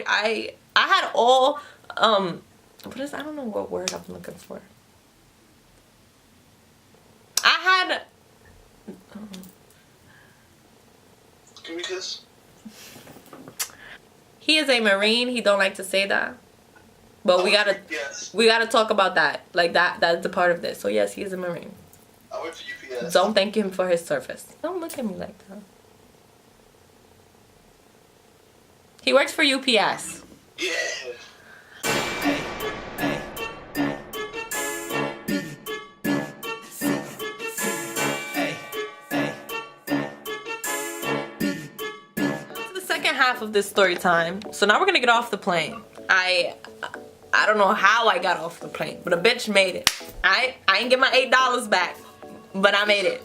I had all what is, I don't know what word I'm looking for. I had Give me a kiss. He is a Marine. He don't like to say that. But we gotta talk about that. Like that's a part of this. So yes, he is a Marine. I work for UPS. Don't thank him for his service. Don't look at me like that. He works for UPS. Yeah. Half of this story time. So now we're gonna get off the plane. I don't know how I got off the plane, but a bitch made it. I ain't get my $8 back, but I made it.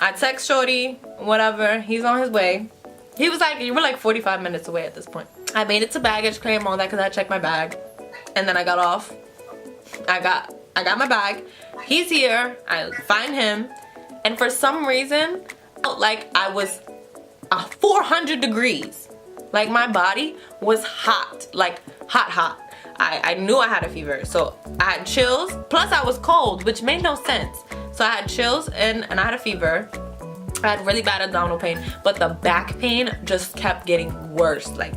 I text Shorty, whatever, he's on his way. He was like, you were like 45 minutes away at this point. I made it to baggage claim, all that, because I checked my bag. And then I got off. I got my bag. He's here. I find him. And for some reason, like I was 400 degrees. Like my body was hot, like hot. I knew I had a fever, so I had chills, plus I was cold, which made no sense. So I had chills and I had a fever. I had really bad abdominal pain, but the back pain just kept getting worse. Like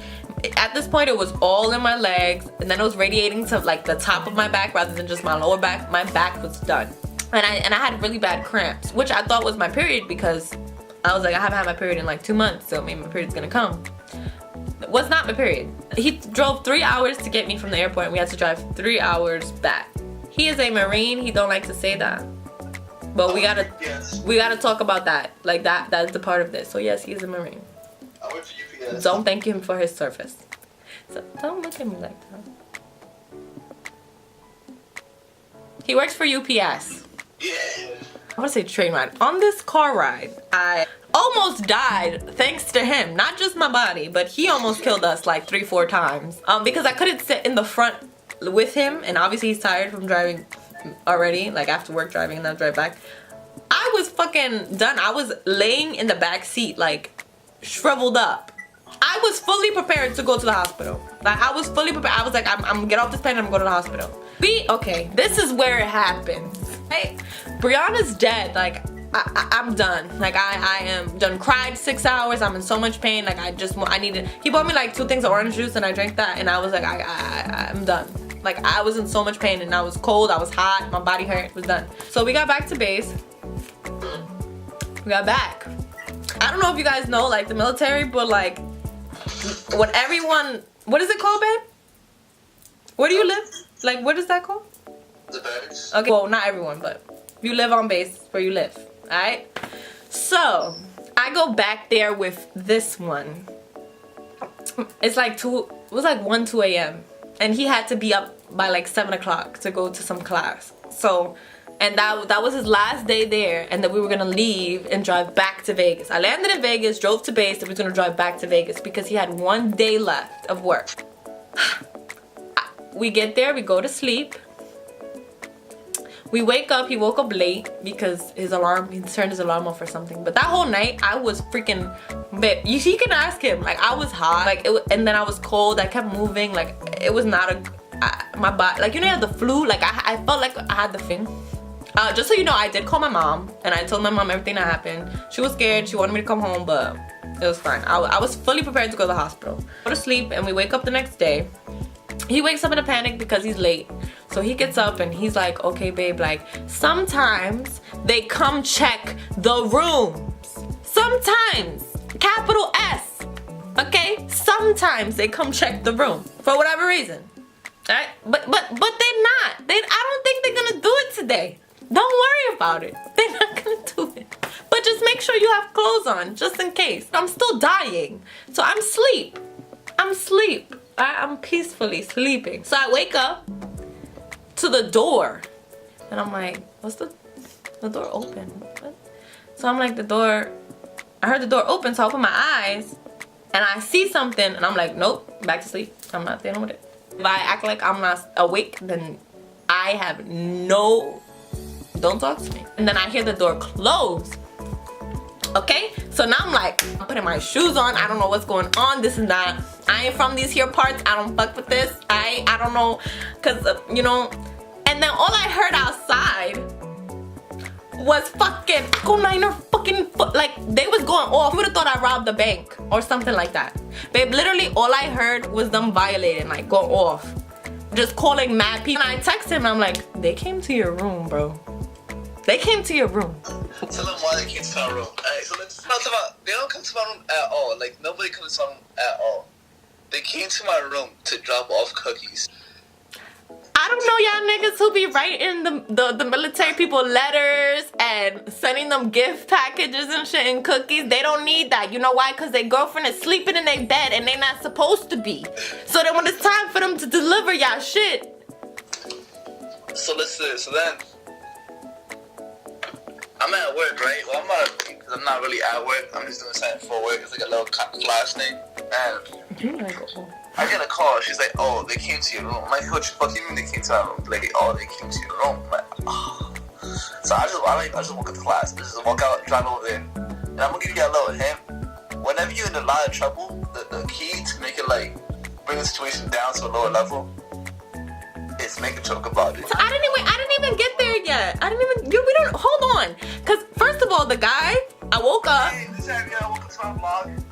at this point it was all in my legs, and then it was radiating to like the top of my back rather than just my lower back. My back was done. And I had really bad cramps, which I thought was my period, because I was like, I haven't had my period in like 2 months, so maybe my period's gonna come. It was not my period. He drove 3 hours to get me from the airport, and we had to drive 3 hours back. He is a Marine. He don't like to say that, but we gotta talk about that. Like that's the part of this. So yes, he is a Marine. I work for UPS. Don't thank him for his service. So don't look at me like that. He works for UPS. Yeah. I want to say train ride. On this car ride, I almost died thanks to him. Not just my body, but he almost killed us like 3-4 times. Because I couldn't sit in the front with him, and obviously he's tired from driving already, like after work driving and then drive back. I was fucking done. I was laying in the back seat like shriveled up. I was fully prepared to go to the hospital. Like I was fully prepared. I was like, I'm gonna get off this plane and I'm going to the hospital. Okay, this is where it happens. Hey, Brianna's dead. Like I'm done. Like I am done. Cried 6 hours. I'm in so much pain. Like I needed. He bought me like 2 things of orange juice and I drank that, and I was like, I'm done. Like I was in so much pain, and I was cold. I was hot. My body hurt. It was done. So we got back to base. We got back. I don't know if you guys know like the military, but like what is it called, babe? Where do you live? Like what is that called? The barracks. Okay, well not everyone, but you live on base where you live, alright? So I go back there with this one. It's like 1, 2 a.m. and he had to be up by like 7 o'clock to go to some class. So, and that was his last day there, and then we were gonna leave and drive back to Vegas. I landed in Vegas, drove to base, and we was gonna drive back to Vegas because he had 1 day left of work. We get there, we go to sleep. We wake up, he woke up late because he turned his alarm off or something. But that whole night, I was freaking, babe, you can ask him. Like, I was hot, like, and then I was cold, I kept moving, like, it was not my body, like, you know, you have the flu, like, I felt like I had the thing. Just so you know, I did call my mom, and I told my mom everything that happened. She was scared, she wanted me to come home, but it was fine. I was fully prepared to go to the hospital. Go to sleep, and we wake up the next day. He wakes up in a panic because he's late. So he gets up and he's like, okay, babe, like, sometimes they come check the rooms. Sometimes, capital S, okay? Sometimes they come check the room for whatever reason, all right? But they're not. I don't think they're gonna do it today. Don't worry about it. They're not gonna do it. But just make sure you have clothes on, just in case. I'm still dying, so I'm asleep. I'm peacefully sleeping. So I wake up to the door, and I'm like, what's the door open? What? So I'm like, I heard the door open, so I open my eyes, and I see something, and I'm like, nope, back to sleep. I'm not dealing with it. If I act like I'm not awake, then I have don't talk to me. And then I hear the door close. Okay, so now I'm like, I'm putting my shoes on, I don't know what's going on, this and that. I ain't from these here parts. I don't fuck with this. I don't know, cause you know. And then all I heard outside was fucking like they was going off. You would have thought I robbed the bank or something like that. Babe, literally all I heard was them violating, like going off, just calling mad people. And I texted him and I'm like, they came to your room, bro. They came to your room. Tell them why they came to my room. Alright, so let's talk about, they don't come to my room at all. Like, nobody comes to my room at all. They came to my room to drop off cookies. I don't know y'all niggas who be writing the military people letters and sending them gift packages and shit and cookies. They don't need that. You know why? Because their girlfriend is sleeping in their bed and they not supposed to be. So then when it's time for them to deliver y'all shit. So listen, so then I'm at work, right? Well, I'm not really at work. I'm just doing something for work. It's like a little class thing. And I get a call. She's like, "Oh, they came to your room." I'm like, "What the fuck you mean they came to our room?" Like, "Oh, they came to your room." I'm like, oh. So I just walk into class. I just walk out, drive over there, and I'm gonna give you a little hint. Whenever you're in a lot of trouble, the key to make it like bring the situation down to a lower level is make a joke about it. So I didn't even get there yet. We don't, hold on. Cause first of all, the guy, I woke up. Hey, this time, I woke up to my vlog.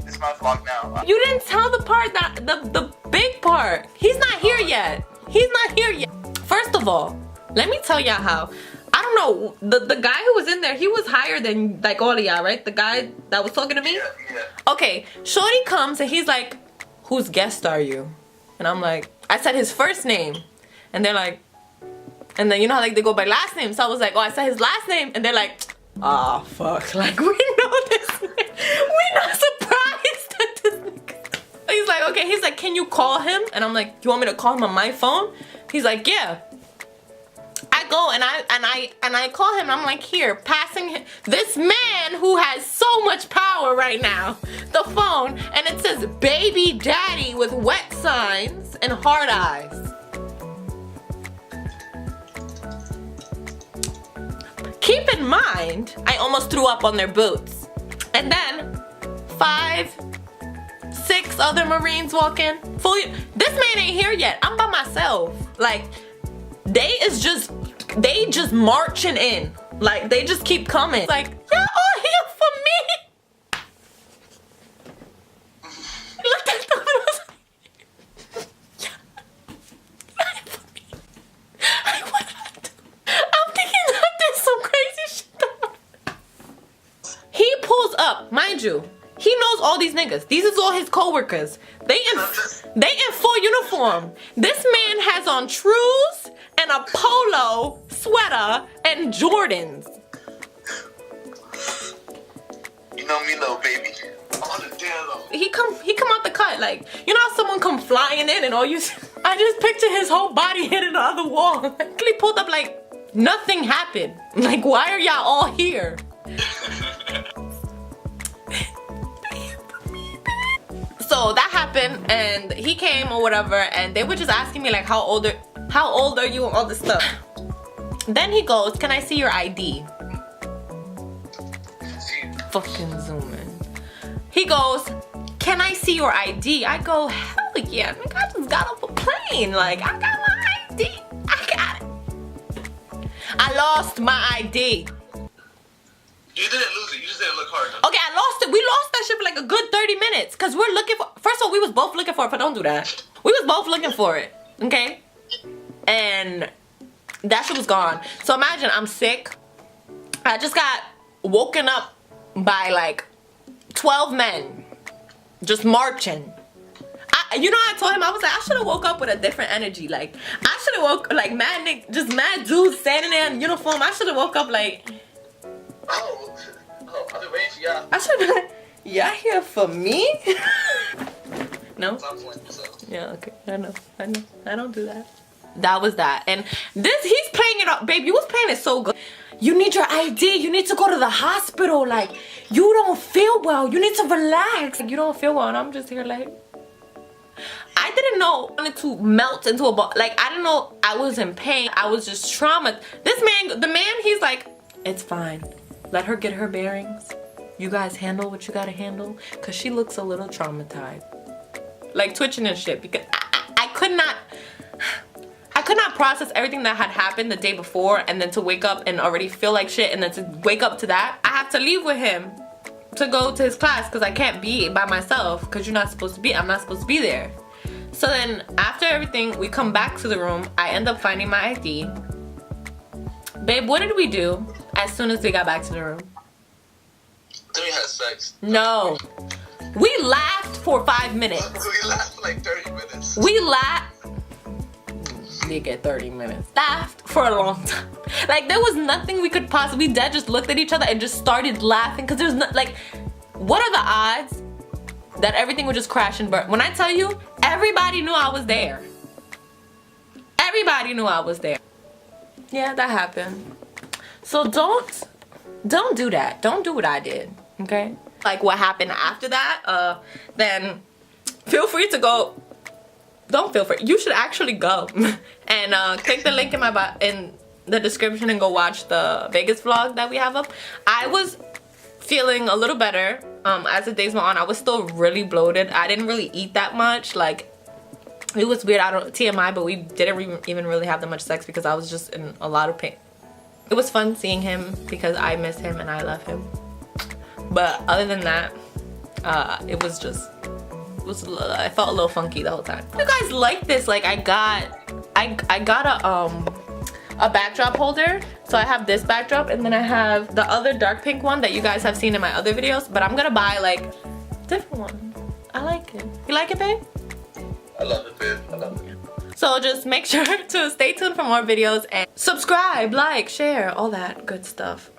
It's my vlog now. You didn't tell the part that, the big part. He's not here yet. He's not here yet. First of all, let me tell y'all how. I don't know, the guy who was in there, he was higher than like all of y'all, right? The guy that was talking to me? Yeah. Okay, shorty comes and he's like, whose guest are you? And I'm like, I said his first name. And they're like, and then you know how like they go by last name. So I was like, oh, I said his last name. And they're like, ah, oh, fuck. Like, we know this. We're not surprised at this nigga. He's like, okay. He's like, can you call him? And I'm like, you want me to call him on my phone? He's like, yeah. I go and I call him. I'm like, here, passing him, this man who has so much power right now, the phone, and it says baby daddy with wet signs and hard eyes. Keep in mind, I almost threw up on their boots. And then 5, 6 other Marines walk in. This man ain't here yet. I'm by myself. Like, they just marching in. Like, they just keep coming. Like, y'all all here for me. Look at them. Not for me. Like, what did I do? I'm thinking that there's some crazy shit. He pulls up, mind you. He knows all these niggas. These is all his co-workers. They in full uniform. This man has on trues and a polo sweater and Jordans. You know me, little baby. He come out the cut like, you know how someone come flying in and all you see, I just picture his whole body hitting the other wall. He pulled up like nothing happened. Like, why are y'all all here? So that happened and he came or whatever and they were just asking me like how old are you and all this stuff. Then he goes, can I see your ID? Fucking zoom in. He goes, can I see your ID? I go, hell yeah, nigga, I just got off a plane. Like, I got my ID. I got it. I lost my ID. You didn't lose it. You just didn't look hard. Okay, I lost it. We lost that shit for like a good 30 minutes. Because we're looking for... First of all, we was both looking for it, but don't do that. We was both looking for it. Okay? And that shit was gone. So imagine I'm sick. I just got woken up by like 12 men. Just marching. You know, I told him, I was like, I should have woke up with a different energy. Like, I should have woke like just mad dudes standing there in uniform. I should have woke up like... Oh, I've been waiting for y'all. I should be like, y'all here for me? No? Yeah, okay. I know. I don't do that. That was that. And he's playing it up. Babe, you was playing it so good. You need your ID. You need to go to the hospital. Like, you don't feel well. You need to relax. Like, you don't feel well. And I'm just here like... I didn't know I wanted to melt into a ball. Like, I didn't know I was in pain. I was just traumatized. The man, he's like, it's fine. Let her get her bearings. You guys handle what you gotta handle. Because she looks a little traumatized. like twitching and shit, because I could not process everything that had happened the day before, and then to wake up and already feel like shit, and then to wake up to that. I have to leave with him to go to his class because I can't be by myself, because I'm not supposed to be there. So then after everything, we come back to the room. I end up finding my ID. Babe, what did we do as soon as we got back to the room? Then we had sex. No. We laughed for 5 minutes. We laughed for like 30 minutes. We laughed. We get 30 minutes. Laughed for a long time. Like, there was nothing we could possibly. We just looked at each other and just started laughing, because there's not, like, what are the odds that everything would just crash and burn? When I tell you, everybody knew I was there. Everybody knew I was there. Yeah, that happened. So don't do that. Don't do what I did, okay? Like, what happened after that, then feel free to go. Don't feel free. You should actually go and click the link in the description and go watch the Vegas vlog that we have up. I was feeling a little better as the days went on. I was still really bloated. I didn't really eat that much. Like, it was weird. I don't TMI, but we didn't even really have that much sex because I was just in a lot of pain. It was fun seeing him because I miss him and I love him. But other than that, I felt a little funky the whole time. You guys like this? Like, I got a backdrop holder. So I have this backdrop, and then I have the other dark pink one that you guys have seen in my other videos. But I'm gonna buy like different one. I like it. You like it, babe? I love it, babe. I love it. So just make sure to stay tuned for more videos and subscribe, like, share, all that good stuff.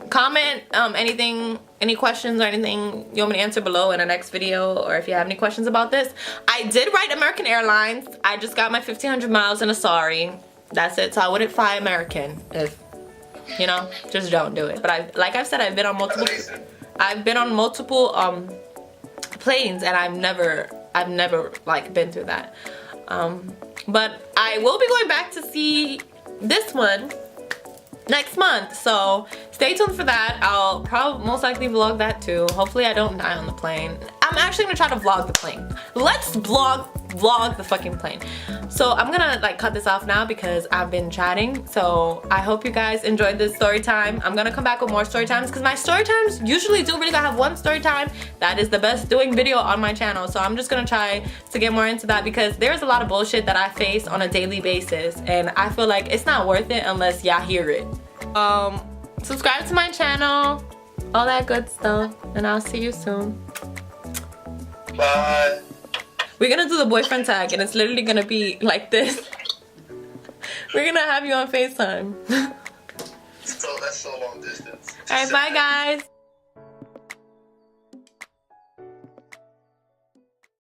Comment any questions or anything you want me to answer below in the next video, or if you have any questions about this. I did write American Airlines. I just got my 1,500 miles and a sorry. That's it. So I wouldn't fly American if, you know, just don't do it. But like I've said, I've been on multiple planes, and I've never like been through that. But I will be going back to see this one next month, so stay tuned for that. I'll probably most likely vlog that too. Hopefully I don't die on the plane. I'm actually gonna try to vlog the plane. Let's vlog the fucking plane. So I'm gonna like cut this off now because I've been chatting. So I hope you guys enjoyed this story time. I'm gonna come back with more story times because my story times usually do really have one story time that is the best doing video on my channel. So I'm just gonna try to get more into that because there's a lot of bullshit that I face on a daily basis, and I feel like it's not worth it unless y'all hear it. Subscribe to my channel, all that good stuff, and I'll see you soon. Bye. We're gonna do the boyfriend tag, and it's literally gonna be like this. We're gonna have you on FaceTime. So that's so long distance. Alright, bye guys.